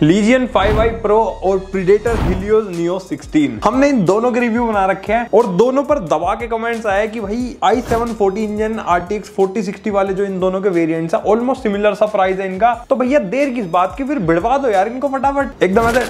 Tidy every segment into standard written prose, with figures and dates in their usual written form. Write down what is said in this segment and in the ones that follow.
Lesion 5i Pro और predator Helios neo 16। हमने इन दोनों के रिव्यू बना रखे हैं और दोनों पर दबा के कमेंट्स आए कि भाई i7 40 इंजन RTX 4060 वाले जो इन दोनों के वेरिएंट्स हैं ऑलमोस्ट सिमिलर सा प्राइस है इनका, तो भैया देर किस बात की, फिर भिड़वा दो यार इनको फटाफट, एकदम ऐसे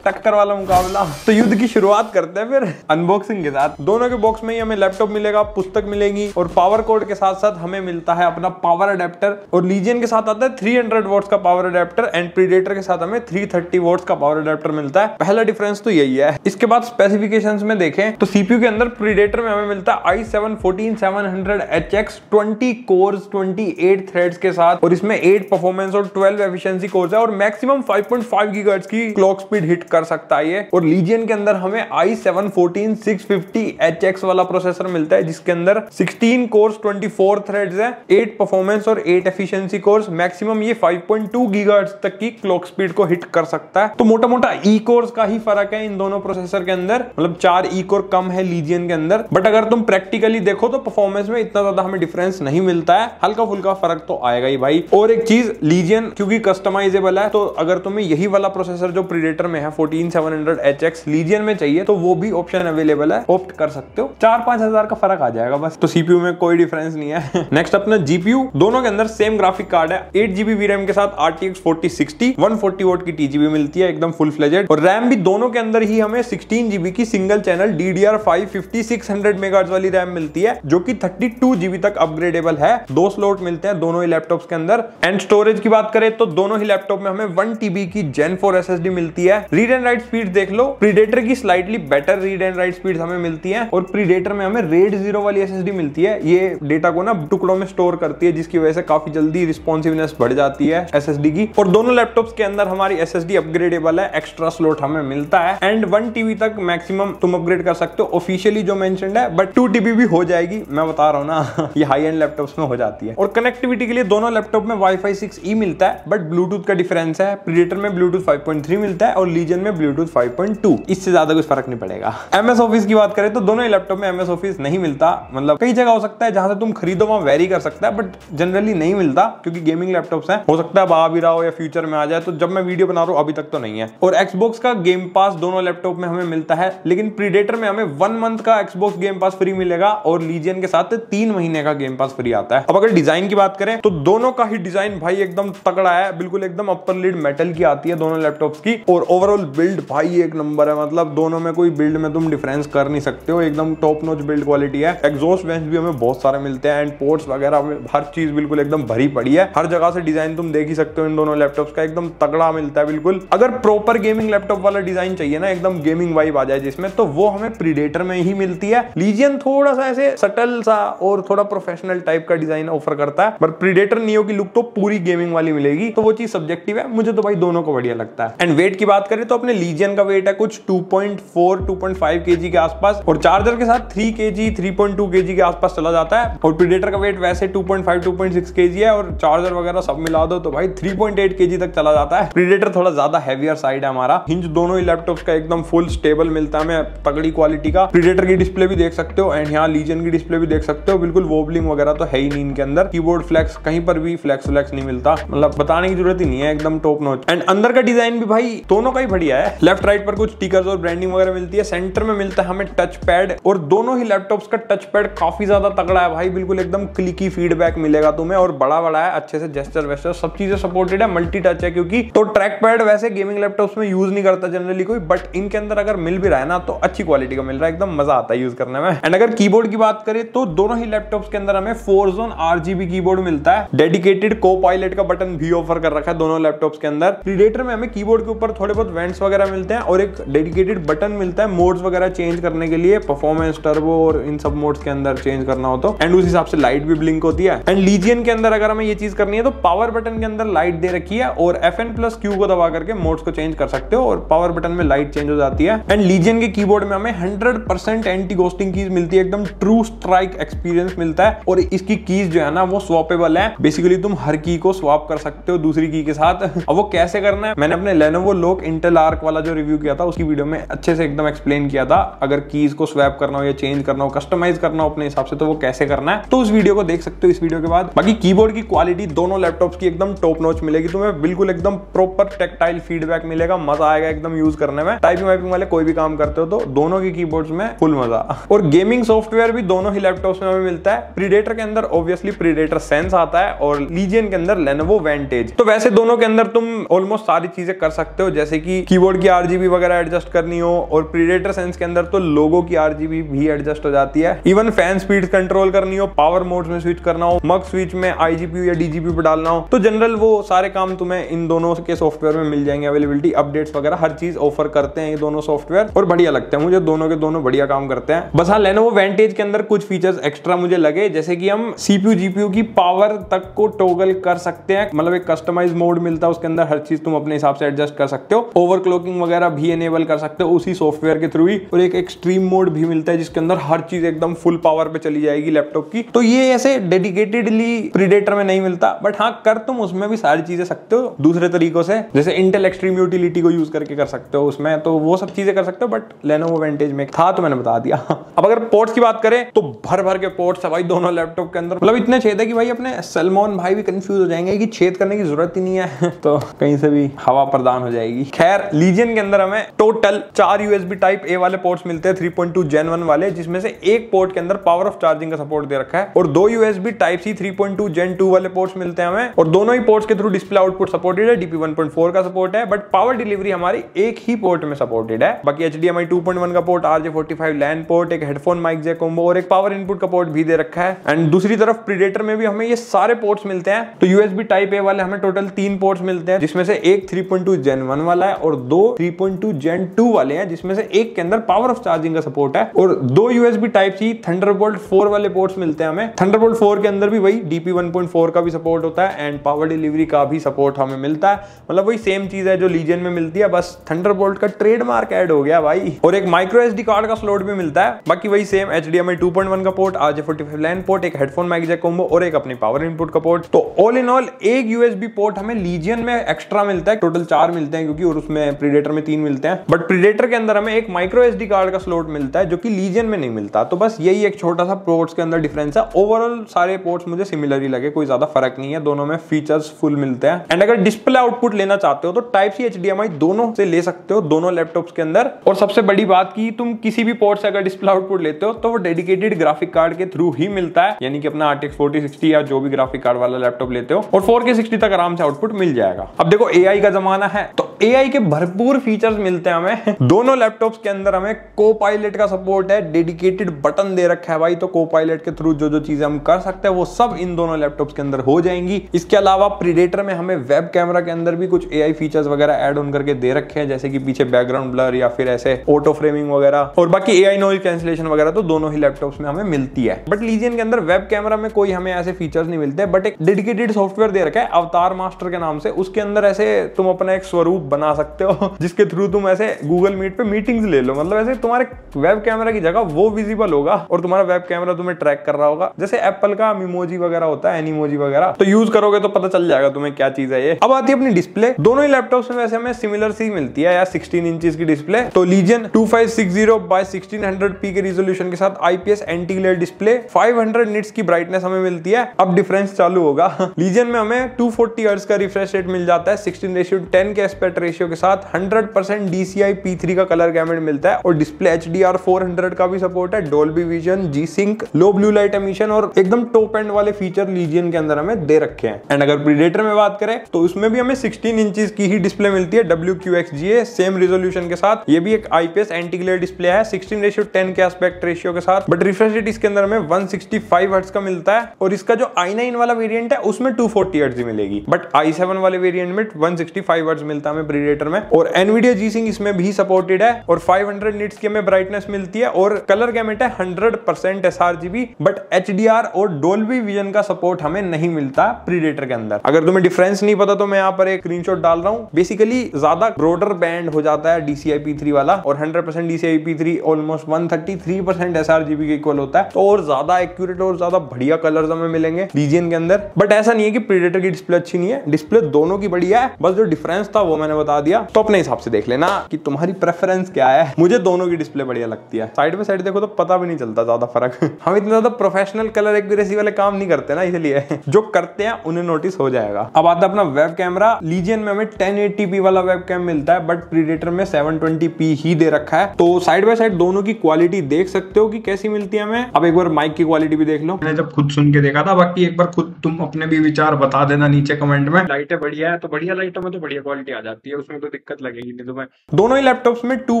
टक्कर वाला मुकाबला। तो युद्ध की शुरुआत करते हैं फिर अनबॉक्सिंग के साथ। दोनों के बॉक्स में ही हमें लैपटॉप मिलेगा, पुस्तक मिलेगी और पावर कोड के साथ साथ हमें मिलता है अपना पावर अडेप्टर। और लीजियन के साथ आता है 300 वॉट्स का पावर अडेप्टर एंड प्रीडेटर के साथ हमें 330 वॉट्स का पावर अडेप्टर मिलता है। पहला डिफरेंस तो यही है। इसके बाद स्पेसिफिकेशंस में देखें तो सीपीयू के अंदर प्रीडेटर में हमें मिलता है i7 14700HX 20 कोर्स 28 थ्रेड्स के साथ, और इसमें 8 परफॉर्मेंस और 12 एफिशिएंसी कोर्स है और मैक्सिमम 5.5 गीगाहर्ट्ज की क्लॉक स्पीड हिट कर सकता है ये। और लीजियन के अंदर हमें i7 14650HX वाला प्रोसेसर मिलता है जिसके अंदर 16 कोर्स 24 थ्रेड्स है, 8 परफॉर्मेंस और 8 एफिशिएंसी कोर्स, मैक्सिमम ये 5.2 गीगाहर्ट्ज तक की क्लॉक स्पीड को हिट कर सकता है। तो मोटा मोटा ई कोर्स का ही फर्क है इन दोनों प्रोसेसर के अंदर, मतलब 4 ई कोर कम है लीजियन के अंदर। बट अगर तुम प्रैक्टिकली देखो तो परफॉर्मेंस में इतना ज्यादा हमें डिफरेंस नहीं मिलता है, हल्का फुल्का फर्क तो आएगा ही भाई। और एक चीज, लीजियन क्योंकि कस्टमाइजेबल है, तो अगर तुम्हें यही वाला प्रोसेसर जो प्रीडेटर में है 14700HX लीजियन में चाहिए तो वो भी ऑप्शन अवेलेबल है, ऑप्ट कर सकते हो। 4-5 हजार का फर्क आ जाएगा बस। तो सीपीयू में कोई डिफरेंस नहीं है। नेक्स्ट अपना जीपीयू, दोनों के अंदर सेम ग्राफिक कार्ड है, 8GB VRAM के साथ RTX 4060 140 वॉट की TGB मिलती है, एकदम फुल फ्लेजेड। और रैम भी दोनों के अंदर ही हमें 16GB की सिंगल चैनल DDR5 5600 मेगाहर्ट्ज वाली रैम मिलती है जो कि 32GB तक अपग्रेडेबल है। 2 स्लॉट मिलते हैं दोनों ही लैपटॉप्स के अंदर। एंड स्टोरेज की बात करें तो दोनों ही लैपटॉप में हमें 1TB की Gen 4 SSD मिलती है। रीड एंड राइट स्पीड देख लो, प्रीडेटर की slightly better read and right speed हमें मिलती है और प्रीडेटर में हमें RAID 0 वाली SSD मिलती है। ये डेटा को ना टुकड़ों में स्टोर करती है जिसकी वजह से काफी जल्दी रिस्पॉन्सिवनेस बढ़ जाती है SSD की। और दोनों लैपटॉप्स के अंदर हमारी SSD अपग्रेडेबल है, एक्स्ट्रा स्लॉट हमें मिलता है एंड 1TB तक मैक्सिमम तुम अपग्रेड कर सकते हो ऑफिशियली जो मेंशन्ड है, बट 2TB भी हो जाएगी, मैं बता रहा हूं ना ये हाई एंड लैपटॉप्स में हो जाती है। और कनेक्टिविटी के लिए दोनों लैपटॉप में Wi-Fi 6E मिलता है, बट ब्लूटूथ का डिफरेंस है, प्रीडेटर में ब्लूटूथ 5.3 मिलता है और लीजियन में ब्लूटूथ 5.2, इससे ज्यादा कुछ फर्क नहीं पड़ेगा। MS ऑफिस की बात करें तो दोनों ही लैपटॉप में MS ऑफिस नहीं मिलता, मतलब कई जगह हो सकता है जहां से तुम खरीदो वहां वेरी कर सकता है, बट जनरली नहीं मिलता क्योंकि गेमिंग लैपटॉप्स हैं, हो सकता है आ भी रहा हो या फ्यूचर में आ जाए। तो जब मैं वीडियो बना रहा हूं अभी तक तो नहीं है। और Xbox का गेम पास दोनों लैपटॉप में हमें मिलता है, लेकिन प्रीडेटर में हमें 1 मंथ का Xbox गेम पास फ्री मिलेगा और लीजियन के साथ 3 महीने का गेम पास फ्री आता है। अब अगर डिजाइन की बात करें तो दोनों का ही डिजाइन भाई एकदम तगड़ा है, बिल्कुल एकदम अपर लिड मेटल की आती है दोनों लैपटॉप्स की। और ओवरऑल बिल्ड भाई एक नंबर है, मतलब दोनों में कोई बिल्ड में तुम डिफरेंस कर नहीं सकते हो, एकदम टॉप नॉच बिल्ड क्वालिटी है। एग्जॉस्ट वेंट्स भी हमें बहुत सारे मिलते हैं एंड पोर्ट्स वगैरह में हर चीज बिल्कुल एकदम भरी पड़ी है। हर जगह से डिजाइन तुम देख ही सकते हो इन दोनों लैपटॉप्स का, एकदम तगड़ा मिलता है बिल्कुल। अगर प्रॉपर गेमिंग लैपटॉप वाला डिजाइन चाहिए ना, एकदम गेमिंग वाइब आ जाए जिसमें, तो वो हमें प्रीडेटर में ही मिलती है। लीजियन थोड़ा सा ऐसे सटल सा और थोड़ा प्रोफेशनल टाइप का डिजाइन ऑफर करता है, पर प्रीडेटर नियो की लुक तो पूरी गेमिंग वाली मिलेगी, तो वो चीज सब्जेक्टिव है। मुझे तो भाई दोनों को बढ़िया लगता है। एंड वेट की बात करें तो अपने लीजियन का वेट है कुछ 2.4-2.5 kg के आसपास और चार्जर के साथ 3 kg 3.2 kg के आसपास चला जाता है। और प्रीडेटर का वेट वैसे 2.5-2.6 kg है और चार्जर वगैरह सब मिला दो तो भाई 3.8 kg तक चला जाता है। प्रीडेटर थोड़ा ज्यादा हैवियर साइड है हमारा। हिंज दोनों ही लैपटॉप्स का एकदम फुल स्टेबल मिलता है हमें, तगड़ी क्वालिटी का। प्रीडेटर की डिस्प्ले भी देख सकते हो एंड यहाँ लीजियन की डिस्प्ले भी देख सकते हो, बिल्कुल वोबलिंग वगैरह तो है ही नहीं इनके अंदर। कीबोर्ड फ्लेक्स कहीं पर भी फ्लेक्स नहीं मिलता, मतलब बताने की जरूरत ही नहीं है, एकदम टॉप नॉच। एंड अंदर का डिजाइन भी भाई दोनों का ही बढ़िया है। लेफ्ट राइट पर कुछ स्टिकर्स और ब्रांडिंग वगैरह मिलती है। सेंटर में मिलता है हमें टच पैड और दोनों ही लैपटॉप्स का टच पैड काफी ज्यादा तगड़ा है भाई, बिल्कुल एकदम क्लिकी फीडबैक मिलेगा तुम्हें और बड़ा है, अच्छे से जेस्चर वेस्चर सब चीजें सपोर्टेड है, मल्टी टच है क्योंकि। तो ट्रैक पैड वैसे गेमिंग लैपटॉप्स में यूज नहीं करता जनरली कोई, बट इनके अंदर अगर मिल भी रहा है ना तो अच्छी क्वालिटी का मिल रहा है, एकदम मजा आता है यूज करने में। एंड अगर कीबोर्ड की बात करें तो दोनों ही लैपटॉप्स के अंदर हमें 4 जोन RGB कीबोर्ड मिलता है। डेडिकेटेड को-पायलट का बटन भी ऑफर कर रखा है दोनों लैपटॉप्स के अंदर। प्रीडेटर में हमें कीबोर्ड के ऊपर थोड़े बहुत वेंट्स वगैरह मिलते हैं और एक डेडिकेटेड बटन मिलता है मोड्स वगैरह चेंज करने के लिए, परफॉर्मेंस, टर्बो और इन सब मोड्स के अंदर चेंज करना हो तो। एंड उस हिसाब से लाइट भी ब्लिंक होती है। एंड लीजियन के अंदर अगर हमें ये चीज करनी है तो पावर बटन के अंदर लाइट दे रखी है और FN+Q को दबा करके मोड्स को चेंज कर सकते हो और पावर बटन में लाइट चेंज हो जाती है। एंड लीजियन के कीबोर्ड में हमें 100% एंटी घोस्टिंग कीज मिलती है, एकदम ट्रू स्ट्राइक एक्सपीरियंस मिलता है। और इसकी कीज जो है ना वो स्वैपेबल है, बेसिकली तुम हर की को स्वैप कर सकते हो दूसरी की के साथ। अब वो कैसे करना है, मैंने अपने Lenovo Lock Intel डार्क वाला जो रिव्यू किया था उसकी वीडियो में अच्छे से एकदम एक्सप्लेन किया था, अगर कीज को स्वैप करना हो या चेंज करना हो, कस्टमाइज करना हो अपने हिसाब से, तो वो कैसे करना है, तो उस वीडियो को देख सकते हो इस वीडियो के बाद। बाकी कीबोर्ड की क्वालिटी दोनों लैपटॉप्स की एकदम टॉप नॉच मिलेगी तुम्हें, बिल्कुल एकदम प्रॉपर टेक्टाइल फीडबैक मिलेगा, मजा आएगा एकदम यूज करने में। टाइपिंग वाइपिंग वाले कोई भी काम करते हो तो दोनों की कीबोर्ड्स में फुल मजा। और गेमिंग सॉफ्टवेयर भी दोनों ही लैपटॉप्स में हमें मिलता है। प्रीडेटर के अंदर ऑब्वियसली प्रीडेटर सेंस आता है और लीजियन के अंदर लेनोवो वेंटेज। तो वैसे दोनों के अंदर तुम ऑलमोस्ट सारी चीजें कर सकते हो, जैसे कि कीबोर्ड की आरजीबी वगैरह एडजस्ट करनी हो, और प्रीडेटर सेंस के अंदर तो लोगो की आरजीबी भी एडजस्ट हो जाती है। इवन फैन स्पीड कंट्रोल करनी हो, पावर मोड में स्विच करना हो, मग स्विच में आईजीपीयू या डीजीपीयू पे डालना हो, तो जनरल वो सारे काम तुम्हें इन दोनों के सॉफ्टवेयर में मिल जाएंगे। अवेलेबिलिटी, अपडेट्स वगैरह हर चीज ऑफर करते हैं ये दोनों सॉफ्टवेयर, और बढ़िया लगते हैं मुझे, दोनों के दोनों बढ़िया काम करते हैं। बस हाँ, लेनोवो वेंटेज के अंदर कुछ फीचर्स एक्स्ट्रा मुझे लगे, जैसे कि हम सीपीयू जीपीयू की पावर तक को टॉगल कर सकते हैं, मतलब एक कस्टमाइज मोड मिलता है उसके अंदर, हर चीज तुम अपने हिसाब से एडजस्ट कर सकते हो। ओवरक्लॉकिंग वगैरह भी एनेबल कर सकते हो उसी सॉफ्टवेयर के थ्रू ही, और एक एक्सट्रीम मोड भी मिलता है जिसके अंदर हर चीज एकदम फुल पावर पे चली जाएगी लैपटॉप की। तो ये ऐसे डेडिकेटेडली प्रीडेटर में नहीं मिलता, बट हाँ कर तुम उसमें भी सारी चीजें सकते हो दूसरे तरीकों से, जैसे इंटेल एक्सट्रीम यूटिलिटी को यूज करके कर सकते हो उसमें, तो वो सब चीजें कर सकते हो। बट लेनोवो वेंटेज में था तो मैंने बता दिया। अब अगर पोर्ट्स की बात करें तो भर भर के पोर्ट्स है भाई दोनों लैपटॉप के अंदर, मतलब इतने छेद है कि भाई अपने सलमान भाई भी कंफ्यूज हो जाएंगे कि छेद करने की जरूरत ही नहीं है तो कहीं से भी हवा प्रदान हो जाएगी। खैर, लीजियन के अंदर हमें टोटल 4 यूएसबी टाइप ए वाले पोर्ट्स मिलते हैं 3.2 Gen 1 वाले, जिसमें से एक पोर्ट के अंदर पावर ऑफ चार्जिंग का सपोर्ट दे रखा है, और 2 यूएसबी टाइप सी 3.2 Gen 2 वाले पोर्ट्स मिलते हैं हमें, और दोनों ही पोर्ट्स के थ्रू डिस्प्ले आउटपुट सपोर्टेड है, DP 1.4 का सपोर्ट है, बट पावर डिलीवरी हमारी एक ही पोर्ट में सपोर्टेड है। बाकी HDMI 2.1 का पोर्ट, RJ45 लैन पोर्ट, एक हेडफोन माइक जैक कॉम्बो और एक पावर इनपुट का पोर्ट भी दे रखा है। एंड दूसरी तरफ प्रीडेटर में भी हमें ये सारे पोर्ट्स मिलते हैं। तो यूएसबी टाइप ए वाले हमें टोटल 3 पोर्ट्स मिलते हैं, जिसमें से एक 3.2 Gen 1 वाला है और 2 3.2 Gen 2 वाले हैं, जिसमें से एक के अंदर पावर ऑफ चार्जिंग का सपोर्ट है, और 2 यूएसबी टाइप सी थंडरबोल्ट 4 वाले पोर्ट्स मिलते हैं हमें। थंडरबोल्ट 4 के अंदर भी वही DP 1.4 का भी सपोर्ट होता है एंड पावर डिलीवरी का भी सपोर्ट हमें मिलता है, मतलब वही सेम चीज है जो लीजियन में मिलती है, बस थंडरबोल्ट का ट्रेडमार्क ऐड हो गया भाई। और एक माइक्रो एसडी कार्ड का स्लॉट भी मिलता है, बाकी वही सेम HDMI 2.1 का पोर्ट, RJ45 लैन पोर्ट, एक हेडफोन माइक जैक कॉम्बो और एक अपनी पावर इनपुट का पोर्ट। तो ऑल इन ऑल एक यूएसबी पोर्ट हमें लीजियन में एक्स्ट्रा मिलता है, टोटल 4 मिलते हैं क्योंकि, और उसमें प्रीडेटर में 3 मिलते हैं, बट प्रीडेटर के अंदर हमें एक माइक्रो एसडी कार्ड का स्लॉट मिलता है जो कि लीजियन में नहीं मिलता। तो बस यही एक छोटा सा पोर्ट्स के अंदर डिफरेंस है। ओवरऑल सारे पोर्ट्स मुझे सिमिलर ही लगे, कोई ज्यादा फर्क नहीं है, दोनों में फीचर्स फुल मिलते हैं। एंड अगर डिस्प्ले आउटपुट लेना चाहते हो तो टाइप सी HDMI दोनों से ले सकते हो दोनों लैपटॉप्स के अंदर। और सबसे बड़ी बात की, तुम किसी भी पोर्ट से अगर डिस्प्ले आउटपुट लेते हो तो वो डेडिकेटेड ग्राफिक कार्ड के थ्रू ही मिलता है, यानी कि अपना RTX 4060 या जो भी ग्राफिक कार्ड वाला लैपटॉप लेते हो, और 4K60 तक आराम से आउटपुट मिल जाएगा। अब देखो AI का जमाना है तो AI के भरपूर फीचर्स मिलते हैं हमें दोनों लैपटॉप्स के अंदर। हमें को-पायलट का सपोर्ट है, डेडिकेटेड बटन दे रखा है भाई, तो को-पायलट के थ्रू जो जो चीजें हम कर सकते हैं वो सब इन दोनों लैपटॉप्स के अंदर हो जाएंगी। इसके अलावा प्रीडेटर में हमें वेब कैमरा के अंदर भी कुछ AI फीचर्स वगैरह ऐड ऑन करके दे रखे हैं, जैसे कि पीछे बैकग्राउंड ब्लर या फिर ऐसे ऑटो फ्रेमिंग वगैरह, और बाकी AI नॉइज कैंसिलेशन वगैरह तो दोनों ही लैपटॉप्स में हमें मिलती है। बट लीजियन के अंदर वेब कैमरा में कोई हमें ऐसे फीचर्स नहीं मिलते, बट एक डेडिकेटेड सॉफ्टवेयर दे रखा है अवतार मास्टर के नाम से, उसके अंदर ऐसे तुम अपना एक स्वरूप बना सकते हो जिसके थ्रू तुम ऐसे गूगल मीट पे मीटिंग्स ले लो, मतलब ऐसे तुम्हारे वेब कैमरा की जगह वो विजिबल होगा और तुम्हारा वेब कैमरा तुम्हें ट्रैक कर रहा होगा, जैसे एप्पल का मीमोजी वगैरह होता है, एनीमोजी वगैरह, तो यूज करोगे तो पता चल जाएगा तुम्हें क्या चीज है ये। अब आती है अपनी डिस्प्ले। दोनों ही लैपटॉप्स में वैसे हमें सिमिलर सी मिलती है यार, 16 इंचेस की डिस्प्ले। तो लीजियन 2560x1600p के रिजोल्यूशन के साथ IPS anti glare display, 500 nits की ब्राइटनेस हमें मिलती है। अब डिफरेंस चालू होगा। लीजियन में हमें 240 हर्ट्ज का रिफ्रेश रेट मिल जाता है 16:10 के एस्पेक्ट रेशियो के साथ, 100% DCI P3 का कलर गैमेट मिलता है, और डिस्प्ले HDR 400 का भी सपोर्ट है, डोल्बी विजन, G-Sync, लो ब्लू लाइट एमिशन और एकदम टॉप एंड वाले फीचर लीजियन के अंदर हमें दे रखे हैं। एंड अगर प्रीडेटर में बात करें तो उसमें भी हमें 16 इंचेस की ही डिस्प्ले मिलती है WQXGA सेम रिजोल्यूशन के साथ। ये भी एक IPS एंटी ग्लेयर डिस्प्ले है 16:10 के एस्पेक्ट रेशियो के साथ, बट रिफ्रेश रेट इसके अंदर हमें 165 हर्ट्ज का मिलता है, और इसका जो i9 वाला वेरिएंट है उसमें 240 हर्ट्ज मिलेगी, बट i7 वाले वेरिएंट में 165 हर्ट्ज मिलता है हमें प्रीडेटर में। और NVIDIA G-Sync इसमें भी सपोर्टेड है, और 500 निट्स की हमें ब्राइटनेस मिलती है, और कलर गैमेट है 100% sRGB, बट HDR और डोल्बी विजन का सपोर्ट हमें नहीं मिलता प्रीडेटर के अंदर। अगर तुम्हें डिफरेंस नहीं पता तो मैं यहाँ पर एक स्क्रीनशॉट डाल रहा हूँ। बेसिकली ज्यादा ब्रॉडर बैंड हो जाता है DCI P3 वाला, और 100% DCI P3 ऑलमोस्ट 133% sRGB के इक्वल होता है, तो और ज्यादा एक्यूरेट और ज्यादा बढ़िया कलर्स हमें मिलेंगे लीजियन के अंदर। बट ऐसा नहीं है कि प्रीडेटर की डिस्प्ले अच्छी नहीं है, डिस्प्ले दोनों की बढ़िया है, बस जो डिफरेंस था वो मैंने बता दिया। तो अपने हिसाब से देख लेना कि तुम्हारी प्रेफरेंस क्या है। मुझे दोनों की डिस्प्ले बढ़िया लगती है, साइड बाय साइड देखो तो पता भी नहीं चलता ज्यादा फर्क। हम इतना ज्यादा प्रोफेशनल कलर एक्यूरेसी वाले काम नहीं करते ना, इसलिए जो करते हैं उन्हें नोटिस हो जाएगा। अब आता है अपना वेब कैमरा। लीजियन में हमें 1080p वाला वेब कैम मिलता है, बट प्रीडेटर में 720p ही दे रखा है। तो साइड बाय साइड दोनों की क्वालिटी देख सकते हो कि कैसी मिलती है हमें। अब एक बार माइक की क्वालिटी भी देख लो, मैंने जब खुद सुन के देखा था। बाकी एक बार खुद तुम अपने भी विचार बता देना नीचे कमेंट में। लाइटें बढ़िया है तो बढ़िया लाइटों में तो बढ़िया क्वालिटी आ जाती है, उसमें तो दिक्कत लगेगी नहीं तुम्हें। दोनों ही लैपटॉप्स में 2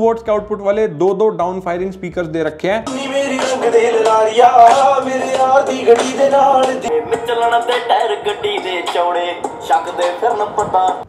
वॉट्स के आउटपुट वाले दो डाउन फायरिंग स्पीकर्स दे रखे हैं।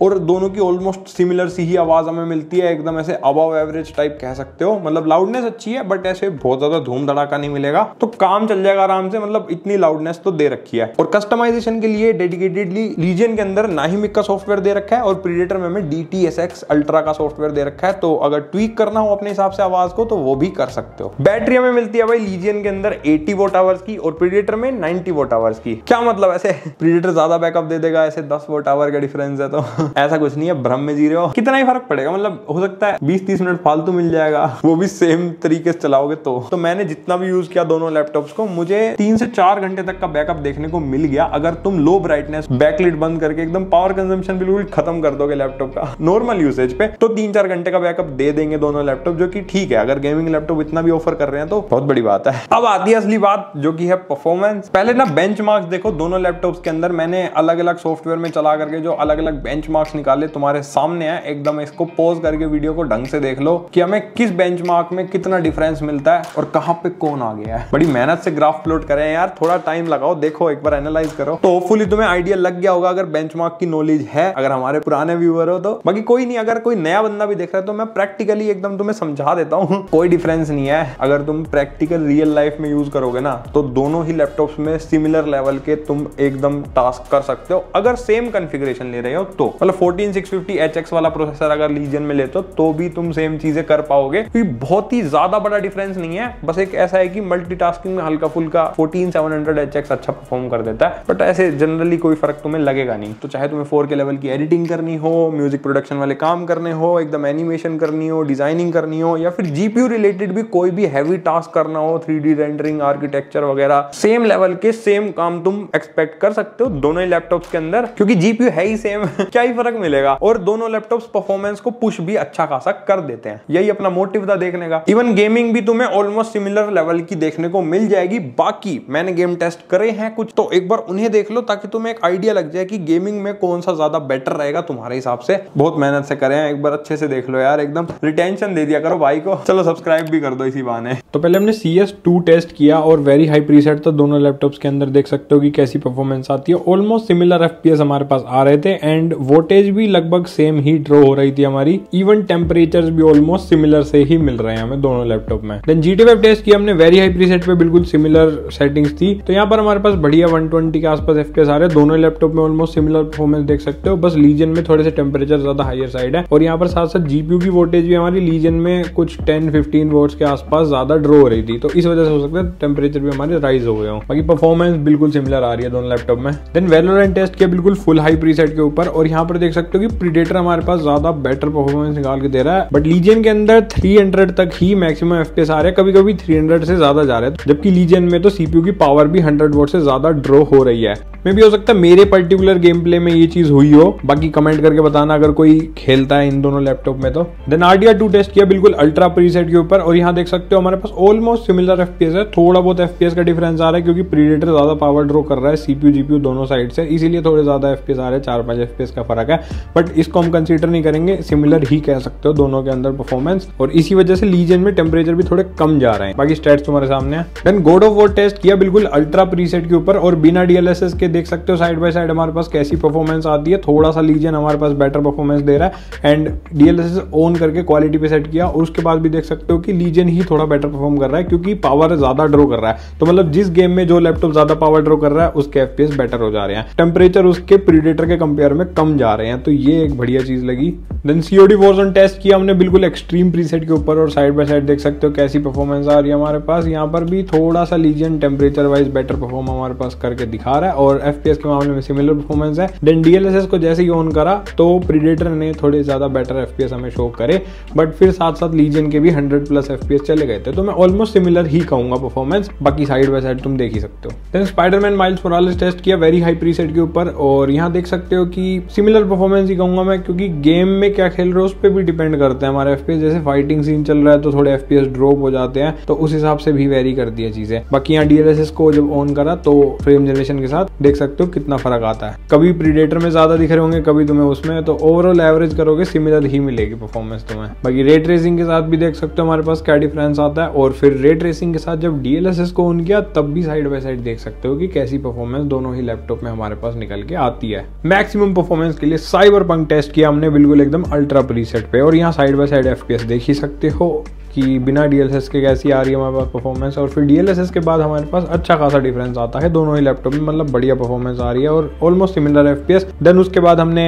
और दोनों की ऑलमोस्ट सिमिलर सी ही आवाज हमें मिलती है, एकदम ऐसे अबव एवरेज टाइप कह सकते हो। मतलब लाउडनेस अच्छी है बट ऐसे बहुत ज्यादा धूम धड़ाका नहीं मिलेगा, तो काम चल जाएगा आराम से। मतलब इतनी लाउडनेस तो दे रखी है। और कस्टमाइजेशन के लिए डेडिकेटेडली लीजियन के अंदर नाहिमिक का सॉफ्टवेयर दे रखा है और प्रीडेटर में हमें DTSX अल्ट्रा का सॉफ्टवेयर दे रखा है। तो अगर ट्वीक करना हो अपने हिसाब से आवाज को तो वो भी कर सकते हो। बैटरी हमें मिलती है भाई लीजियन के अंदर 80 वॉट आवर्स की और प्रीडेटर में 90 वॉट आवर्स की। क्या मतलब, ऐसे प्रीडेटर ज्यादा बैकअप दे देगा, ऐसे 10 वॉट आवर का डिफरेंस है, तो ऐसा कुछ नहीं है, भ्रम में जी रहे हो। कितना ही फर्क पड़ेगा, मतलब हो सकता है 20-30 मिनट फालतू मिल जाएगा, वो भी सेम तरीके से चलाओगे तो मैंने जितना भी यूज किया दोनों लैपटॉप्स को, मुझे 3 से 4 घंटे तक का बैकअप देखने को मिल गया। अगर तुम लो ब्राइटनेस बैकलाइट बंद करके एकदम पावर कंजम्पशन बिल्कुल खत्म कर दोगे लैपटॉप का नॉर्मल यूसेज पे, तो 3-4 घंटे का बैकअप दे देंगे दोनों लैपटॉप, जो कि ठीक है। अगर गेमिंग लैपटॉप इतना भी ऑफर कर रहे हैं तो बहुत बड़ी बात है। अब आती है असली बात, जो कि है परफॉर्मेंस। पहले ना बेंचमार्क्स देखो दोनों लैपटॉप्स के अंदर। मैंने अलग अलग सॉफ्टवेयर में चला करके जो अलग अलग बेंचमार्क्स निकाले तुम्हारे सामने है एकदम। इसको पॉज करके वीडियो को ढंग से देख लो कि हमें किस बेंचमार्क में कितना डिफरेंस मिलता है और कहां पे कौन आ गया है। बड़ी मेहनत से ग्राफ प्लॉट करें यार, थोड़ा टाइम लगाओ, देखो एक बार एनालाइज करो, तो होपफुली तुम्हें आइडिया लग गया होगा अगर बेंचमार्क की नॉलेज है, अगर हमारे पुराने व्यूअर हो तो। बाकी कोई नहीं, अगर कोई नया बंदा भी देख रहा है तो मैं प्रैक्टिकली एकदम तुम्हें समझा देता हूँ, कोई डिफरेंस नहीं है। अगर तुम प्रैक्टिकल रियल लाइफ में यूज करोगे ना तो दोनों ही लैपटॉप्स में सिमिलर लेवल के तुम एकदम टास्क कर सकते हो, अगर सेम कॉन्फ़िगरेशन ले रहे हो तो। मतलब 14650HX वाला प्रोसेसर अगर लीजियन में लेते हो तो भी तुम सेम चीजें कर पाओगे, क्योंकि बहुत ही ज्यादा बड़ा डिफरेंस नहीं है। बस एक ऐसा है कि मल्टीटास्किंग में हल्का फुल्का 14700HX अच्छा परफॉर्म कर देता है, बट ऐसे जनरली कोई फर्क तुम्हें लगेगा नहीं। तो चाहे तुम्हें 4K लेवल की एडिटिंग करनी हो, म्यूजिक प्रोडक्शन वाले काम करने हो, एकदम एनिमेशन करनी हो, डिजाइनिंग करनी हो, या फिर GPU रिलेटेड भी कोई भी हैवी टास्क करना हो, 3D रेंडरिंग, आर्किटेक्चर वगैरह, सेम लेवल के सेम काम तुम एक्सपेक्ट कर सकते हो दोनों ही लैपटॉप्स के अंदर, क्योंकि GPU है ही सेम। क्या ही फर्क मिलेगा। और दोनों लैपटॉप्स परफॉर्मेंस को पुश भी अच्छा खासा कर देते हैं, यही अपना मोटिव था देखने का। इवन गेमिंग भी तुम्हें ऑलमोस्ट सिमिलर लेवल की देखने को मिल जाएगी। बाकी मैंने गेम टेस्ट करे हैं कुछ, तो एक बार उन्हें देख लो ताकि तुम्हें एक आइडिया लग जाए कि गेमिंग में कौन सा ज्यादा बेटर रहेगा तुम्हारे हिसाब से। बहुत मेहनत से करे हैं, एक बार अच्छे से देख लो यार, एकदम रिटेंशन दे दिया करो भाई को। चलो सब्सक्राइब भी कर दो इसी बहाने। तो पहले हमने CS2 टेस्ट किया और वेरी हाई प्रीसेट था दोनों लैपटॉप्स के अंदर, देख सकते हो कि कैसी परफॉर्मेंस आती है। ऑलमोस्ट सिमिलर FPS हमारे पास आ रहे थे एंड वोल्टेज भी लगभग सेम ही ड्रॉ हो रही थी हमारी। इवन टेम्परेचर्स भी ऑलमोस्ट सिमिलर से ही मिल रहे हैं हमें दोनों लैपटॉप में। देन GT5 टेस्ट किया हमने, वेरी हाई प्रीसेट पे बिल्कुल सिमिलर सेटिंग्स थी, तो यहाँ पर हमारे पास बढ़िया 120 के आसपास FPS आ रहे हैं। दोनों लैपटॉप में ऑलमोस्ट सिमिलर परफॉर्मेंस देख सकते हो, बस लीजियन में थोड़े से टेम्परेचर ज्यादा हायर साइड है। और यहाँ पर साथ साथ GPU की वोल्टेज भी हमारी लीजियन में कुछ 10-15 वोल्ट्स के आसपास ज्यादा ड्रॉ हो रही थी, तो इस वजह से हो सकता है टेम्परेचर भी हमारे राइज हो गए हो। बाकी परफॉर्मेंस बिल्कुल सिमिलर आ रही है दोनों लैपटॉप में। देन वैलोरेंट टेस्ट किया बिल्कुल फुल हाई प्रीसेट के ऊपर, और यहाँ पर देख सकते हो कि प्रीडेटर हमारे पास ज्यादा बेटर परफॉर्मेंस निकाल के दे रहा है, बट लीजियन के अंदर 300 तक ही मैक्सिमम FPS आ रहे हैं, कभी कभी 300 से ज्यादा जा रहे हैं, जबकि लीजियन में तो CPU की पावर भी 100 वॉट से ज्यादा ड्रॉ हो रही है। मे भी हो सकता है मेरे पर्टिकुलर गेम प्ले में ये चीज हुई हो, बाकी कमेंट करके बताना अगर कोई खेलता है इन दोनों लैपटॉप में तो। देन RDR2 टेस्ट किया बिल्कुल अल्ट्रा प्रीसेट के ऊपर, और यहाँ देख सकते हो हमारे पास ऑलमोस्ट सिमिलर FPS है, थोड़ा बहुत FPS का डिफरेंस आ रहा है क्योंकि प्रीडेटर ज्यादा पावर ड्रॉ कर रहा है CPU GPU दोनों साइड से, इसीलिए थोड़े ज्यादा FPS आ रहे हैं, 4-5 FPS का फर्क है, बट इसको हम कंसीडर नहीं करेंगे, सिमिलर ही कह सकते हो दोनों के अंदर परफॉर्मेंस, और इसी वजह से लीजियन में टेम्परेचर भी थोड़े कम जा रहे हैं। बाकी स्टैट्स तुम्हारे सामने है। Then God of War test किया बिल्कुल अल्ट्रा प्रीसेट के ऊपर, और बिना DLSS के देख सकते हो साइड बाय साइड हमारे पास कैसी परफॉर्मेंस आती है। थोड़ा सा लीजियन हमारे पास बेटर परफॉर्मेंस दे रहा है, एंड DLSS ऑन करके क्वालिटी पे सेट किया, और उसके बाद भी देख सकते हो कि लीजियन ही थोड़ा बेटर परफॉर्म कर रहा है क्योंकि पावर ज्यादा ड्रॉ कर रहा है। तो मतलब जिस गेम में जो लैपटॉप ज्यादा पावर ड्रॉ कर रहा है उसके FPS बेटर हो जा रहे हैं, टेम्परेचर उसके प्रीडेटर के कंपेयर में कम जा रहे हैं, तो ये एक बढ़िया चीज लगी। देन COD वॉरज़ोन टेस्ट किया हमने बिल्कुल एक्सट्रीम प्रीसेट के ऊपर, और साइड बाय साइड देख सकते हो कैसी परफॉर्मेंस आ रही है हमारे पास। यहाँ पर भी थोड़ा सा lesion temperature wise better perform हमारे पास करके दिखा रहा है, और FPS के मामले में सिमिलर परफॉर्मेंस है। देन DLSS को जैसे ही ऑन करा तो प्रीडेटर ने थोड़े ज्यादा बेटर एफपीएस हमें शो करे, बट फिर साथ साथ लीजियन के भी 100+ एफपीएस चले गए थे, तो मैं ऑलमोस्ट सिमिलर ही कहूंगा परफॉर्मेंस, बाकी साइड बाय साइड तुम देख ही सकते हो। Then Spiderman Miles Morales test किया वेरी हाई प्रीसेट के ऊपर, और यहाँ देख सकते हो कि सिमिलर परफॉर्मेंस ही कहूंगा मैं, क्योंकि गेम में क्या खेल रहे हो उस पर भी डिपेंड करते हैं हमारे एफपीएस। जैसे फाइटिंग सीन चल रहा है तो थोड़े एफपीएस ड्रॉप हो जाते हैं, तो उस हिसाब से भी वेरी कर दिया चीजें। बाकी यहाँ डीएलएसएस को जब ऑन करा तो फ्रेम जनरेशन के साथ देख सकते हो कितना फर्क आता है, कभी प्रीडेटर में ज्यादा दिख रहे होंगे, कभी तुम्हें उसमें, तो ओवरऑल एवरेज करोगे सिमिलर ही मिलेगी परफॉर्मेंस तुम्हें। बाकी रे ट्रेसिंग के साथ भी देख सकते हो हमारे पास क्या डिफरेंस आता है, और फिर रे ट्रेसिंग के साथ जब डीएलएसएस को ऑन किया तब भी साइड बाय साइड देख सकते हो कि कैसी परफॉर्मेंस दोनों ही लैपटॉप में हमारे पास निकल के आती है। मैक्सिमम परफॉर्मेंस के लिए साइबरपंक टेस्ट किया हमने बिल्कुल एकदम अल्ट्रा प्रीसेट पे, और यहाँ साइड बाय साइड एफपीएस देख ही सकते हो कि बिना डीएलएसएस के कैसी आ रही है हमारे पास परफॉर्मेंस, और फिर डीएलएसएस के बाद हमारे पास अच्छा खासा डिफरेंस आता है दोनों ही लैपटॉप में, मतलब बढ़िया परफॉर्मेंस आ रही है और ऑलमोस्ट सिमिलर एफपीएस। देन उसके बाद हमने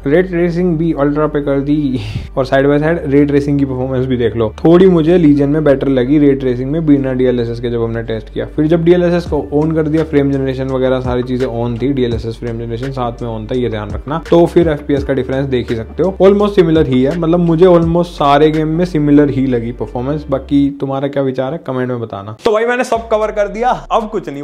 रे ट्रेसिंग भी अल्ट्रा पे कर दी, और side by side ray tracing की परफॉर्मेंस भी देख लो। थोड़ी मुझे लीजन में बेटर लगी रे ट्रेसिंग में बिना डीएलएसएस के जब हमने टेस्ट किया। फिर जब डीएलएसएस को ऑन कर दिया, फ्रेम जनरेशन वगैरह सारी चीजें ऑन थी, डीएलएसएस फ्रेम जनरेशन साथ में ऑन था, ये ध्यान रखना, तो फिर एफपीएस का डिफरेंस देख ही सकते हो, ऑलमोस्ट सिमिलर ही है। मतलब मुझे ऑलमोस्ट सारे गेम में सिमिलर ही लगी परफॉर्मेंस। बाकी तुम्हारा क्या विचार है कमेंट में बताना। तो भाई मैंने सब कवर कर दिया, अब कुछ नहीं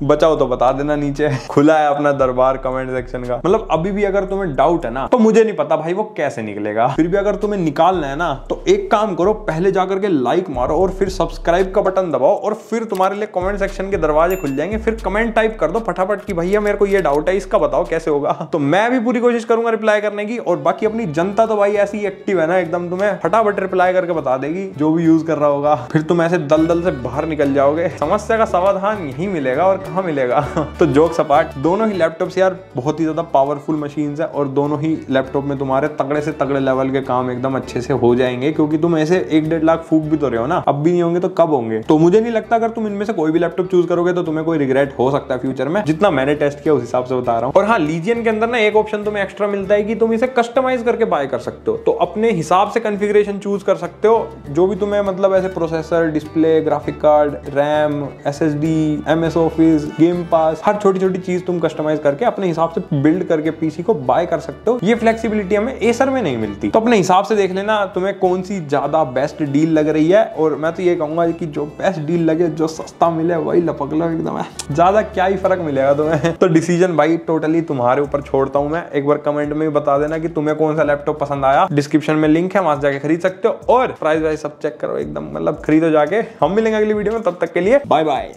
बचाओ तो बता देना, नीचे खुला है अपना दरबार कमेंट सेक्शन का। मतलब अभी भी अगर तुम्हें डाउट है ना, तो मुझे नहीं पता भाई वो कैसे निकलेगा, फिर भी अगर तुम्हें निकालना है ना तो एक काम करो, पहले जाकर के लाइक मारो और फिर सब्सक्राइब का बटन दबाओ, और फिर तुम्हारे लिए कमेंट सेक्शन के दरवाजे खुल जाएंगे। फिर कमेंट टाइप कर दो फटाफट कि भैया मेरे को ये डाउट है, इसका बताओ कैसे होगा। तो मैं भी पूरी कोशिश करूंगा रिप्लाई करने की, और बाकी अपनी जनता तो भाई ऐसी एक्टिव है ना एकदम, तुम्हें फटाफट रिप्लाई करके बता देगी जो भी यूज कर रहा होगा। फिर तुम ऐसे दलदल से बाहर निकल जाओगे, समस्या का समाधान यही मिलेगा और कहां मिलेगा। तो जोक्स अपार्ट, दोनों ही लैपटॉप्स यार बहुत ही ज्यादा पावरफुल मशीन्स है, और दोनों ही लैपटॉप में तुम्हारे तगड़े से तगड़े लेवल के काम एकदम अच्छे से हो जाएंगे, क्योंकि तुम ऐसे 1-1.5 लाख फूक भी तो रहे हो ना, अब भी नहीं होंगे तो कब होंगे। तो मुझे नहीं लगता अगर तुम इनमें से कोई भी लैपटॉप चूज करोगे तो तुम्हें कोई रिग्रेट हो सकता है फ्यूचर में, जितना मैंने टेस्ट किया उस हिसाब से बता रहा हूँ। और हाँ, लीजियन के अंदर ना एक ऑप्शन तुम्हें एक्स्ट्रा मिलता है कि तुम इसे कस्टमाइज करके बाय कर सकते हो, तो अपने हिसाब से कॉन्फ़िगरेशन चूज कर सकते हो, जो भी तुम्हें मतलब ऐसे processor, display, graphic card, RAM, SSD, MS office, game pass, हर छोटी छोटी चीज तुम कस्टमाइज करके अपने हिसाब से बिल्ड करके पीसी को बाय कर सकते हो। ये फ्लेक्सिबिलिटी हमें एसर में नहीं मिलती, तो अपने हिसाब से देख लेना तुम्हें कौन सी ज्यादा बेस्ट डील लग रही है। और मैं तो ये कहूंगा कि जो बेस्ट डील लगे, जो सस्ता मिले वही लपक लो एकदम, ज्यादा क्या ही फर्क मिलेगा तुम्हें। तो डिसीजन भाई टोटली तुम्हारे ऊपर छोड़ता हूं मैं। एक बार कमेंट में बता देना कि तुम्हें कौन सा लैपटॉप पसंद आया, डिस्क्रिप्शन में लिंक है, वहां से जाके खरीद सकते हो, और प्राइस वाइस सब चेक करो एकदम, मतलब खरीदो जाके। हम मिलेंगे अगली वीडियो में, तब तक के लिए बाय बाय।